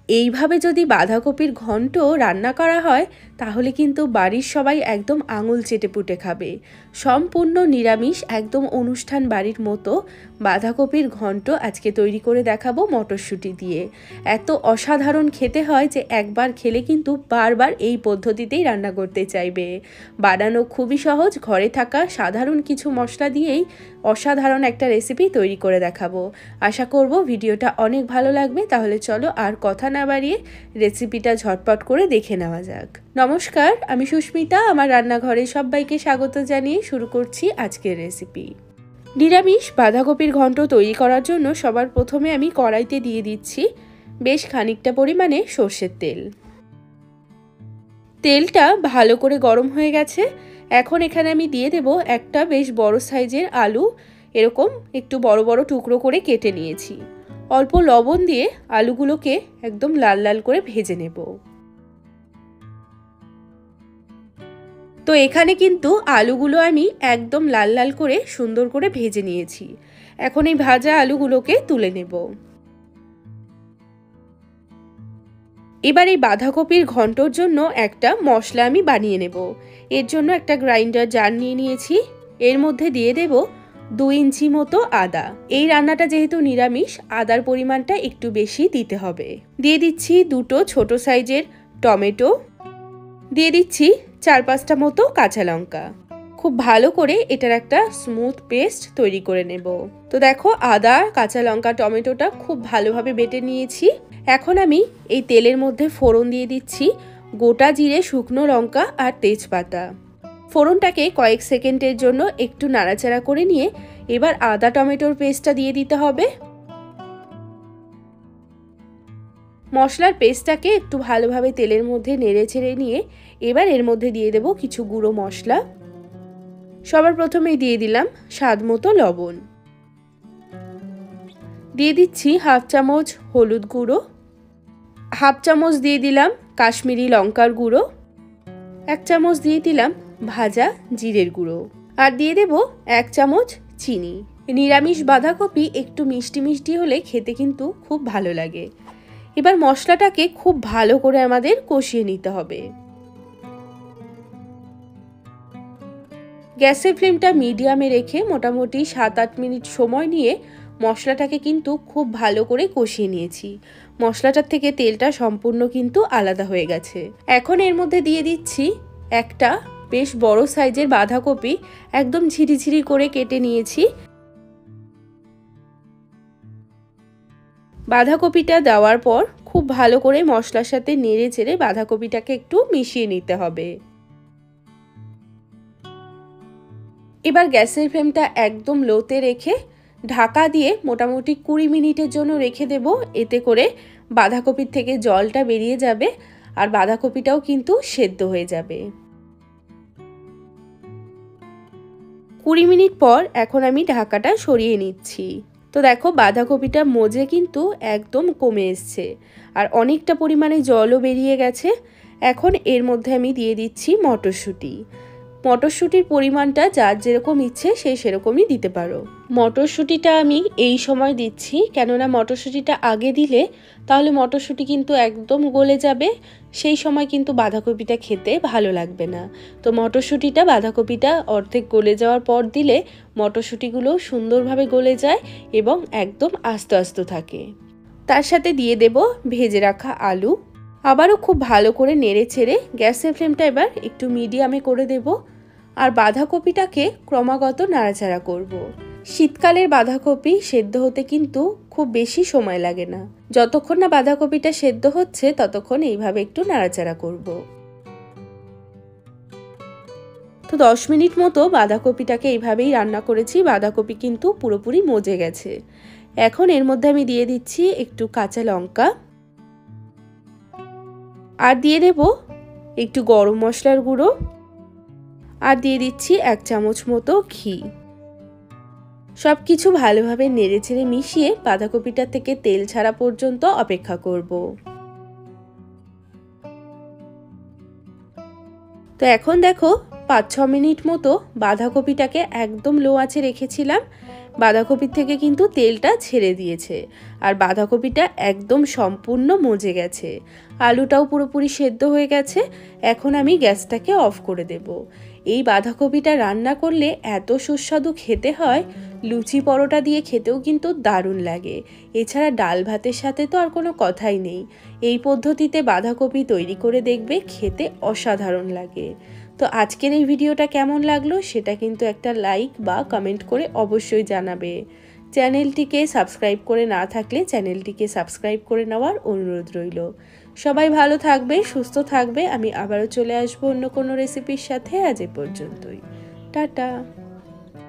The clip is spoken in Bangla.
এইভাবে যদি বাঁধাকপির ঘন্ট রান্না করা হয় তাহলে কিন্তু বাড়ির সবাই একদম আঙুল চেটেপুটে খাবে। সম্পূর্ণ নিরামিষ, একদম অনুষ্ঠান বাড়ির মতো বাঁধাকপির ঘন্ট আজকে তৈরি করে দেখাবো মটরশুঁটি দিয়ে। এত অসাধারণ খেতে হয় যে একবার খেলে কিন্তু বারবার এই পদ্ধতিতেই রান্না করতে চাইবে। বানানো খুবই সহজ, ঘরে থাকা সাধারণ কিছু মশলা দিয়েই অসাধারণ একটা রেসিপি তৈরি করে দেখাবো। আশা করব ভিডিওটা অনেক ভালো লাগবে। তাহলে চলো আর কথা না বাড়িয়ে রেসিপিটা ঝটপট করে দেখে নেওয়া যাক। নমস্কার, আমি সুস্মিতা। আমার রান্নাঘরে সবাইকে স্বাগত জানিয়ে শুরু করছি আজকের রেসিপি। নিরামিষ বাঁধাকপির ঘন্ট তৈরি করার জন্য সবার প্রথমে আমি কড়াইতে দিয়ে দিচ্ছি বেশ খানিকটা পরিমাণে সর্ষের তেল। তেলটা ভালো করে গরম হয়ে গেছে। এখন এখানে আমি দিয়ে দেব একটা বেশ বড় সাইজের আলু, এরকম একটু বড় বড় টুকরো করে কেটে নিয়েছি। অল্প লবণ দিয়ে আলুগুলোকে একদম লাল লাল করে ভেজে নেব। তো এখানে কিন্তু আলুগুলো আমি একদম লাল লাল করে সুন্দর করে ভেজে নিয়েছি। এখন এই ভাজা আলুগুলোকে তুলে নেব। এবার এই বাঁধাকপির ঘন্টর জন্য একটা মশলা আমি বানিয়ে নেব। এর জন্য একটা গ্রাইন্ডার জার নিয়ে নিয়েছি। এর মধ্যে দিয়ে দেব 2 ইঞ্চি মতো আদা। এই রান্নাটা যেহেতু নিরামিষ, আদার পরিমাণটা একটু বেশি দিতে হবে। দিয়ে দিচ্ছি 2টো ছোট সাইজের টমেটো। দিয়ে দিচ্ছি 4-5টা মতো কাঁচা লঙ্কা। খুব ভালো করে এটার একটা স্মুথ পেস্ট তৈরি করে নেব। তো দেখো, আদা, কাঁচা লঙ্কা, টমেটোটা খুব ভালোভাবে বেটে নিয়েছি। এখন আমি এই তেলের মধ্যে ফোড়ন দিয়ে দিচ্ছি গোটা জিরে, শুকনো লঙ্কা আর তেজপাতা। ফোড়নটাকে কয়েক সেকেন্ডের জন্য একটু নাড়াচাড়া করে নিয়ে এবার আদা টমেটোর পেস্টটা দিয়ে দিতে হবে। মশলার পেস্টটাকে একটু ভালোভাবে তেলের মধ্যে নেড়ে ছেড়ে নিয়ে এবার এর মধ্যে দিয়ে দেব কিছু গুঁড়ো মশলা। সবার প্রথমেই দিয়ে দিলাম স্বাদ মতো লবণ। দিয়ে দিচ্ছি 1/2 চামচ হলুদ গুঁড়ো। 1/2 চামচ দিয়ে দিলাম কাশ্মীরি লঙ্কার গুঁড়ো। 1 চামচ দিয়ে দিলাম ভাজা জিরের গুঁড়ো। আর দিয়ে দেব 1 চামচ চিনি। নিরামিষ বাঁধাকপি একটু মিষ্টি মিষ্টি হলে খেতে কিন্তু খুব ভালো লাগে। এবার মশলাটাকে খুব ভালো করে আমাদের কষিয়ে নিতে হবে। গ্যাসের ফ্লেমটা মিডিয়ামে রেখে মোটামুটি 7-8 মিনিট সময় নিয়ে মশলাটাকে কিন্তু খুব ভালো করে কষিয়ে নিয়েছি। মশলাটার থেকে তেলটা সম্পূর্ণ কিন্তু আলাদা হয়ে গেছে। এখন এর মধ্যে দিয়ে দিচ্ছি একটা বেশ বড় সাইজের বাঁধাকপি, একদম ঝিরিঝিরি করে কেটে নিয়েছি। বাঁধাকপিটা দেওয়ার পর খুব ভালো করে মশলার সাথে নেড়ে চেড়ে বাঁধাকপিটাকে একটু মিশিয়ে নিতে হবে। এবার গ্যাসের ফ্লেমটা একদম লোতে রেখে ঢাকা দিয়ে মোটামুটি 20 মিনিটের জন্য রেখে দেব। এতে করে বাঁধাকপির থেকে জলটা বেরিয়ে যাবে আর বাঁধাকপিটাও কিন্তু সেদ্ধ হয়ে যাবে। 20 মিনিট পর এখন আমি ঢাকাটা সরিয়ে নিচ্ছি। তো দেখো, বাঁধাকপিটা মজে কিন্তু একদম কমে এসছে আর অনেকটা পরিমাণে জলও বেরিয়ে গেছে। এখন এর মধ্যে আমি দিয়ে দিচ্ছি মটরশুঁটি। মটরশুঁটির পরিমাণটা যার যেরকম ইচ্ছে সে সেরকমই দিতে পারো। মটরশুঁটিটা আমি এই সময় দিচ্ছি, কেননা মটরশুঁটিটা আগে দিলে তাহলে মটরশুঁটি কিন্তু একদম গলে যাবে, সেই সময় কিন্তু বাঁধাকপিটা খেতে ভালো লাগবে না। তো মটরশুঁটিটা বাঁধাকপিটা অর্ধেক গলে যাওয়ার পর দিলে মটরশুঁটিগুলো সুন্দরভাবে গলে যায় এবং একদম আস্তে আস্তে থাকে। তার সাথে দিয়ে দেব ভেজে রাখা আলু। আবারও খুব ভালো করে নেড়ে ছেড়ে গ্যাসের ফ্লেমটা এবার একটু মিডিয়ামে করে দেব আর বাঁধাকপিটাকে ক্রমাগত নাড়াচাড়া করব। শীতকালের বাঁধাকপি সেদ্ধ হতে কিন্তু খুব বেশি সময় লাগে না। যতক্ষণ না বাঁধাকপিটা সেদ্ধ হচ্ছে ততক্ষণ এইভাবে একটু নাড়াচাড়া করব। তো 10 মিনিট মতো বাঁধাকপিটাকে এইভাবেই রান্না করেছি। বাঁধাকপি কিন্তু পুরোপুরি মজে গেছে। এখন এর মধ্যে আমি দিয়ে দিচ্ছি একটু কাঁচা লঙ্কা আর দিয়ে দেব একটু গরম মশলার গুঁড়ো আর দিয়ে দিচ্ছি 1 চামচ মতো ঘি। সবকিছু ভালোভাবে নেড়েচেড়ে মিশিয়ে বাঁধাকপিটা থেকে তেল ছাড়া পর্যন্ত অপেক্ষা করব। তো এখন দেখো, 5-6 মিনিট মতো বাঁধাকপিটাকে একদম লো আঁচে রেখেছিলাম। বাঁধাকপির থেকে কিন্তু তেলটা ছেড়ে দিয়েছে আর বাঁধাকপিটা একদম সম্পূর্ণ মজে গেছে। আলুটাও পুরোপুরি সেদ্ধ হয়ে গেছে। এখন আমি গ্যাসটাকে অফ করে দেব। এই বাঁধাকপিটা রান্না করলে এত সুস্বাদু খেতে হয়, লুচি পরোটা দিয়ে খেতেও কিন্তু দারুণ লাগে। এছাড়া ডাল ভাতের সাথে তো আর কোনো কথাই নেই। এই পদ্ধতিতে বাঁধাকপি তৈরি করে দেখবে, খেতে অসাধারণ লাগে। তো আজকের এই ভিডিওটা কেমন লাগলো সেটা কিন্তু একটা লাইক বা কমেন্ট করে অবশ্যই জানাবে। চ্যানেলটিকে সাবস্ক্রাইব করে না থাকলে চ্যানেলটিকে সাবস্ক্রাইব করে নেওয়ার অনুরোধ রইল। সবাই ভালো থাকবে, সুস্থ থাকবে। আমি আবারও চলে আসবো অন্য কোনো রেসিপির সাথে। আজ এ পর্যন্তই, টাটা।